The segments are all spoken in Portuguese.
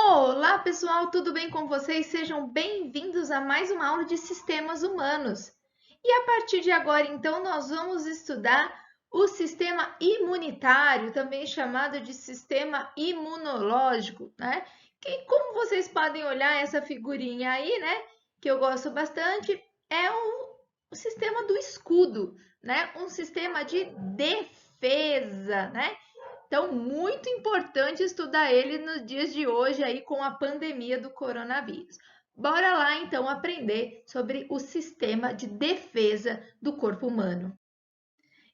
Olá, pessoal, tudo bem com vocês? Sejam bem-vindos a mais uma aula de sistemas humanos. E a partir de agora, então, nós vamos estudar o sistema imunitário, também chamado de sistema imunológico, né? Que, como vocês podem olhar essa figurinha aí, né? Que eu gosto bastante, é o sistema do escudo, né? Um sistema de defesa, né? Então, muito importante estudar ele nos dias de hoje aí com a pandemia do coronavírus. Bora lá então aprender sobre o sistema de defesa do corpo humano.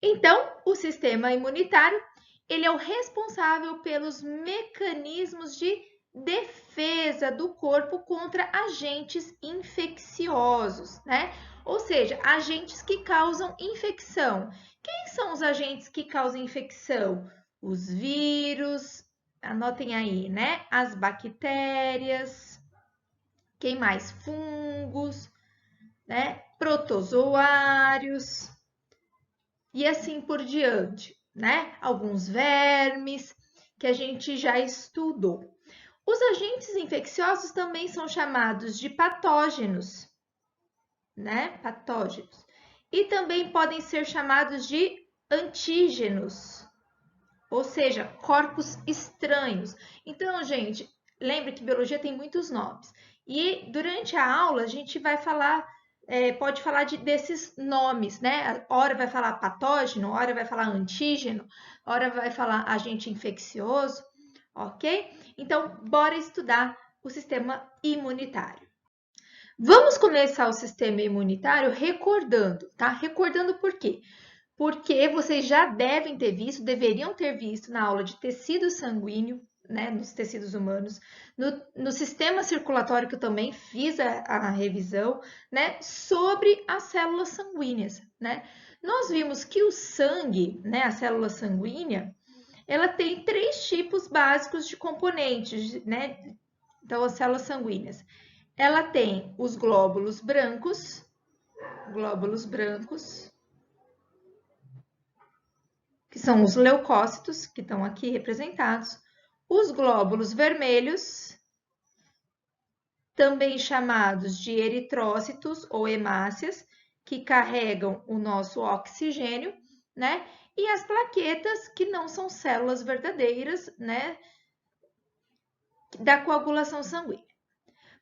Então, o sistema imunitário, ele é o responsável pelos mecanismos de defesa do corpo contra agentes infecciosos, né? Ou seja, agentes que causam infecção. Quem são os agentes que causam infecção? Os vírus, anotem aí, né? As bactérias, quem mais? Fungos, né? Protozoários e assim por diante, né? Alguns vermes que a gente já estudou. Os agentes infecciosos também são chamados de patógenos, né? Patógenos. E também podem ser chamados de antígenos, ou seja, corpos estranhos. Então, gente, lembre que biologia tem muitos nomes. E durante a aula a gente vai falar, pode falar desses nomes, né? Hora vai falar patógeno, hora vai falar antígeno, hora vai falar agente infeccioso, ok? Então, bora estudar o sistema imunitário. Vamos começar o sistema imunitário recordando, tá? Recordando por quê? Porque vocês já devem ter visto, deveriam ter visto na aula de tecido sanguíneo, né, nos tecidos humanos, no sistema circulatório, que eu também fiz a revisão, né, sobre as células sanguíneas, né? Nós vimos que o sangue, né, a célula sanguínea, ela tem três tipos básicos de componentes, né? Então, as células sanguíneas. Ela tem os glóbulos brancos, que são os leucócitos, que estão aqui representados, os glóbulos vermelhos, também chamados de eritrócitos ou hemácias, que carregam o nosso oxigênio, né? E as plaquetas, que não são células verdadeiras, né? Da coagulação sanguínea.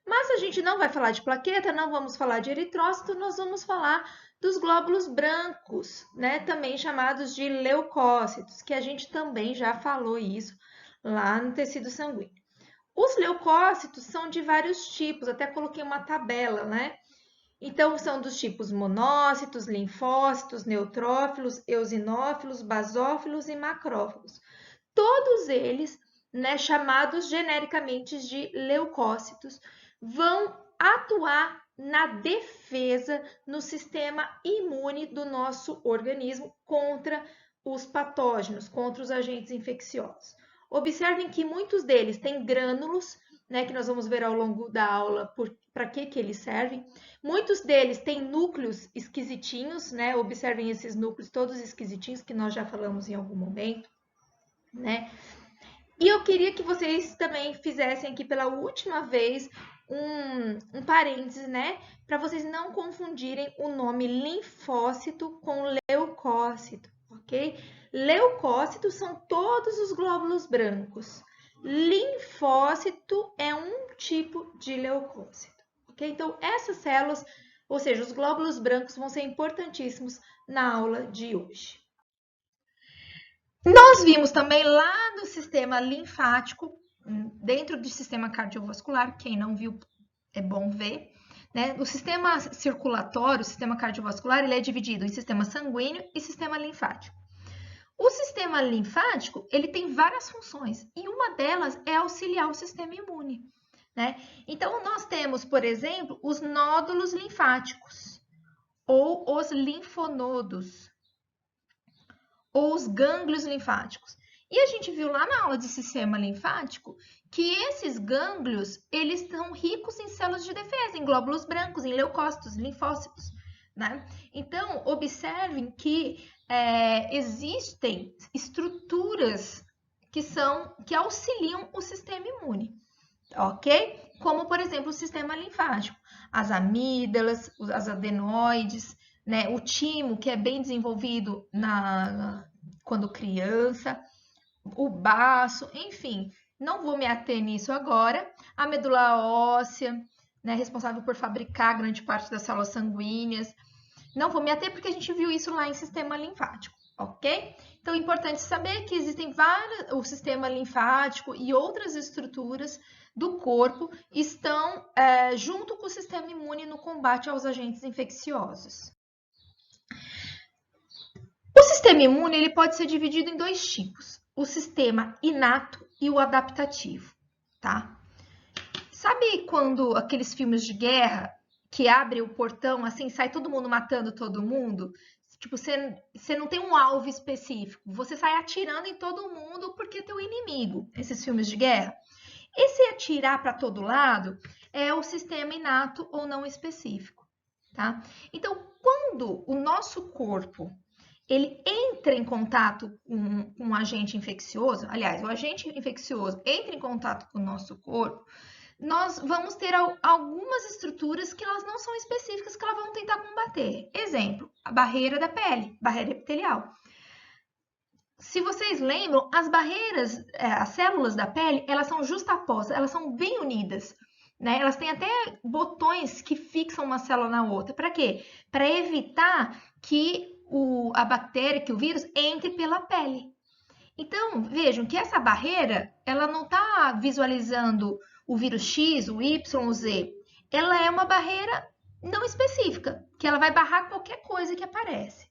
Mas a gente não vai falar de plaqueta, não vamos falar de eritrócito, nós vamos falar dos glóbulos brancos, né? Também chamados de leucócitos, que a gente também já falou isso lá no tecido sanguíneo. Os leucócitos são de vários tipos, até coloquei uma tabela, né? Então, são dos tipos monócitos, linfócitos, neutrófilos, eosinófilos, basófilos e macrófagos. Todos eles, né, chamados genericamente de leucócitos, vão atuar na defesa no sistema imune do nosso organismo contra os patógenos, contra os agentes infecciosos. Observem que muitos deles têm grânulos, né, que nós vamos ver ao longo da aula para que eles servem. Muitos deles têm núcleos esquisitinhos, né? Observem esses núcleos todos esquisitinhos que nós já falamos em algum momento, né? E eu queria que vocês também fizessem aqui pela última vez um parêntese, né? Para vocês não confundirem o nome linfócito com leucócito, ok? Leucócitos são todos os glóbulos brancos. Linfócito é um tipo de leucócito, ok? Então, essas células, ou seja, os glóbulos brancos, vão ser importantíssimos na aula de hoje. Nós vimos também lá no sistema linfático, dentro do sistema cardiovascular, quem não viu é bom ver, né? O sistema circulatório, o sistema cardiovascular, ele é dividido em sistema sanguíneo e sistema linfático. O sistema linfático, ele tem várias funções e uma delas é auxiliar o sistema imune, né? Então, nós temos, por exemplo, os nódulos linfáticos ou os linfonodos, ou os gânglios linfáticos. E a gente viu lá na aula de sistema linfático que esses gânglios, eles são ricos em células de defesa, em glóbulos brancos, em leucócitos, linfócitos, né? Então, observem que existem estruturas que auxiliam o sistema imune, ok? Como, por exemplo, o sistema linfático, as amígdalas, as adenoides, né? O timo, que é bem desenvolvido quando criança, o baço, enfim, não vou me ater nisso agora. A medula óssea, né, responsável por fabricar grande parte das células sanguíneas. Não vou me ater porque a gente viu isso lá em sistema linfático, ok? Então, é importante saber que existem o sistema linfático e outras estruturas do corpo estão junto com o sistema imune no combate aos agentes infecciosos. O sistema imune ele pode ser dividido em dois tipos: o sistema inato e o adaptativo, tá? Sabe quando aqueles filmes de guerra que abre o portão assim, sai todo mundo matando todo mundo? Tipo, você não tem um alvo específico, você sai atirando em todo mundo porque é teu inimigo, esses filmes de guerra. Esse atirar para todo lado é o sistema inato ou não específico, tá? Então, quando o nosso corpo ele entra em contato com um agente infeccioso, aliás, o agente infeccioso entra em contato com o nosso corpo, nós vamos ter algumas estruturas que elas não são específicas, que elas vão tentar combater. Exemplo, a barreira da pele, barreira epitelial. Se vocês lembram, as barreiras, as células da pele, elas são justapostas, elas são bem unidas, né? Elas têm até botões que fixam uma célula na outra. Para quê? Para evitar que a bactéria, que o vírus, entre pela pele. Então, vejam que essa barreira, ela não está visualizando o vírus X, o Y, o Z. Ela é uma barreira não específica, que ela vai barrar qualquer coisa que aparece.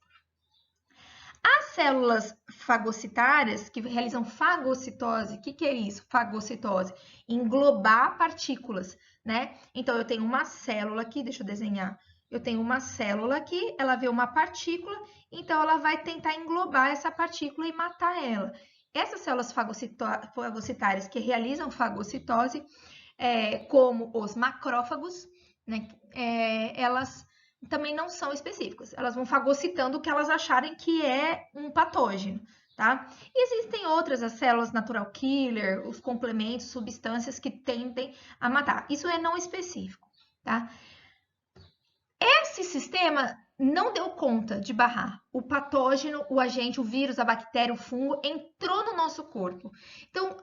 As células fagocitárias, que realizam fagocitose, o que é isso? Fagocitose, englobar partículas, né? Então, eu tenho uma célula aqui, deixa eu desenhar. Eu tenho uma célula aqui, ela vê uma partícula, então ela vai tentar englobar essa partícula e matar ela. Essas células fagocitárias que realizam fagocitose, como os macrófagos, né? Elas também não são específicas. Elas vão fagocitando o que elas acharem que é um patógeno, tá? E existem outras, as células natural killer, os complementos, substâncias que tendem a matar. Isso é não específico, tá? Esse sistema não deu conta de barrar. O patógeno, o agente, o vírus, a bactéria, o fungo entrou no nosso corpo. Então,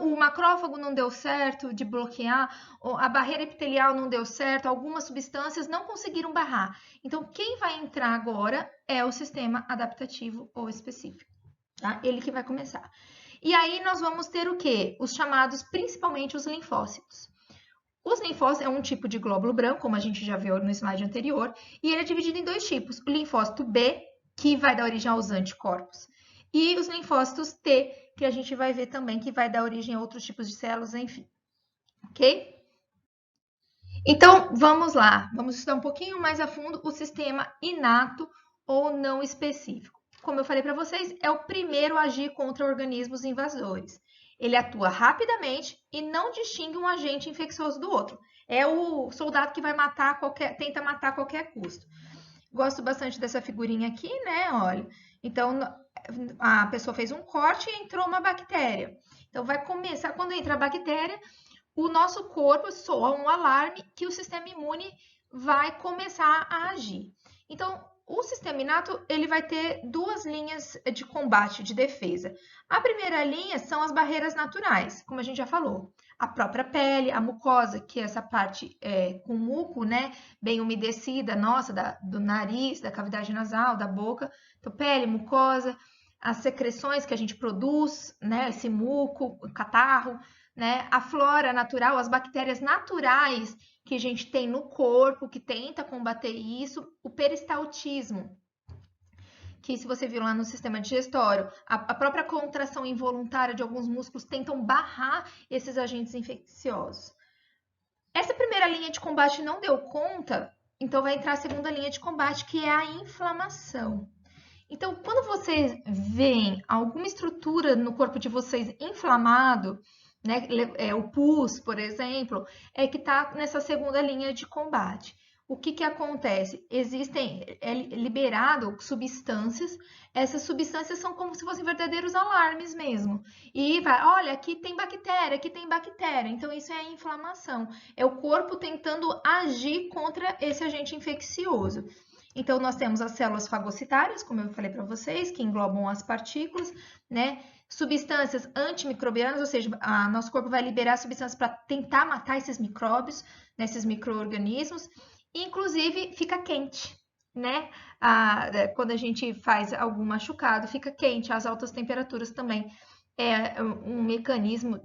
o macrófago não deu certo de bloquear, a barreira epitelial não deu certo, algumas substâncias não conseguiram barrar. Então, quem vai entrar agora é o sistema adaptativo ou específico, tá? Ele que vai começar. E aí nós vamos ter o quê? Os chamados, principalmente os linfócitos. Os linfócitos é um tipo de glóbulo branco, como a gente já viu no slide anterior, e ele é dividido em dois tipos: o linfócito B, que vai dar origem aos anticorpos, e os linfócitos T, que a gente vai ver também, que vai dar origem a outros tipos de células, enfim. Ok? Então, vamos lá. Vamos estudar um pouquinho mais a fundo o sistema inato ou não específico. Como eu falei para vocês, é o primeiro a agir contra organismos invasores. Ele atua rapidamente e não distingue um agente infeccioso do outro. É o soldado que vai tenta matar a qualquer custo. Gosto bastante dessa figurinha aqui, né? Olha, então a pessoa fez um corte e entrou uma bactéria. Então vai começar, quando entra a bactéria, o nosso corpo soa um alarme que o sistema imune vai começar a agir. Então, o sistema inato ele vai ter duas linhas de combate, de defesa. A primeira linha são as barreiras naturais, como a gente já falou. A própria pele, a mucosa, que é essa parte com muco, né, bem umedecida, nossa, do nariz, da cavidade nasal, da boca. Então, pele, mucosa, as secreções que a gente produz, né, esse muco, catarro, né, a flora natural, as bactérias naturais que a gente tem no corpo, que tenta combater isso, o peristaltismo, que se você viu lá no sistema digestório, a própria contração involuntária de alguns músculos tentam barrar esses agentes infecciosos. Essa primeira linha de combate não deu conta, então vai entrar a segunda linha de combate, que é a inflamação. Então, quando vocês veem alguma estrutura no corpo de vocês inflamado, né, o pus, por exemplo, é que está nessa segunda linha de combate. o que que acontece? É liberado substâncias, essas substâncias são como se fossem verdadeiros alarmes mesmo. E vai, olha, aqui tem bactéria. Então, isso é a inflamação. É o corpo tentando agir contra esse agente infeccioso. Então, nós temos as células fagocitárias, como eu falei para vocês, que englobam as partículas, né? Substâncias antimicrobianas, ou seja, nosso corpo vai liberar substâncias para tentar matar esses micróbios, né, esses micro-organismos. Inclusive, fica quente, né? Quando a gente faz algum machucado, fica quente. As altas temperaturas também é um mecanismo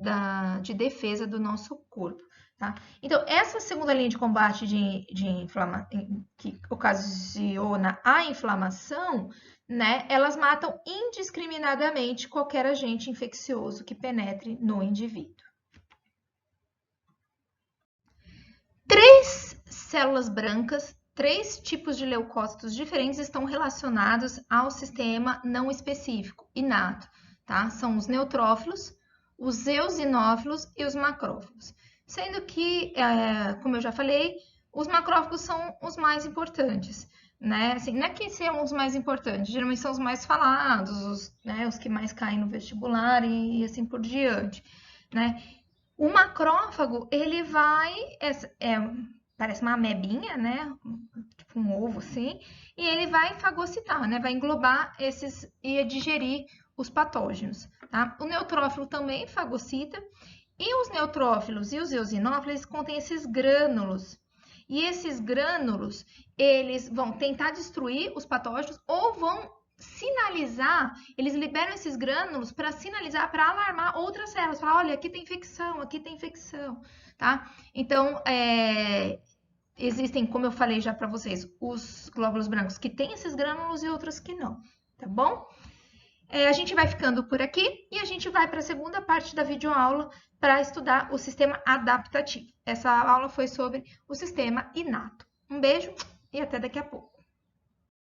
de defesa do nosso corpo. Tá? Então, essa segunda linha de combate de inflamação, que ocasiona a inflamação, né, elas matam indiscriminadamente qualquer agente infeccioso que penetre no indivíduo. Três células brancas, três tipos de leucócitos diferentes estão relacionados ao sistema não específico, inato, tá? São os neutrófilos, os eosinófilos e os macrófagos. Sendo que, como eu já falei, os macrófagos são os mais importantes, né? Assim, não é que são os mais importantes, geralmente são os mais falados, os que mais caem no vestibular e assim por diante, né? O macrófago, ele vai, parece uma amebinha, né? Tipo um ovo assim, e ele vai fagocitar, né? Vai englobar esses e digerir os patógenos, tá? O neutrófilo também fagocita, e os neutrófilos e os eosinófilos contêm esses grânulos. E esses grânulos, eles vão tentar destruir os patógenos ou vão sinalizar, eles liberam esses grânulos para sinalizar, para alarmar outras células, falar, olha, aqui tem infecção, tá? Então, existem, como eu falei já para vocês, os glóbulos brancos que têm esses grânulos e outros que não, tá bom? A gente vai ficando por aqui e a gente vai para a segunda parte da videoaula para estudar o sistema adaptativo. Essa aula foi sobre o sistema inato. Um beijo e até daqui a pouco.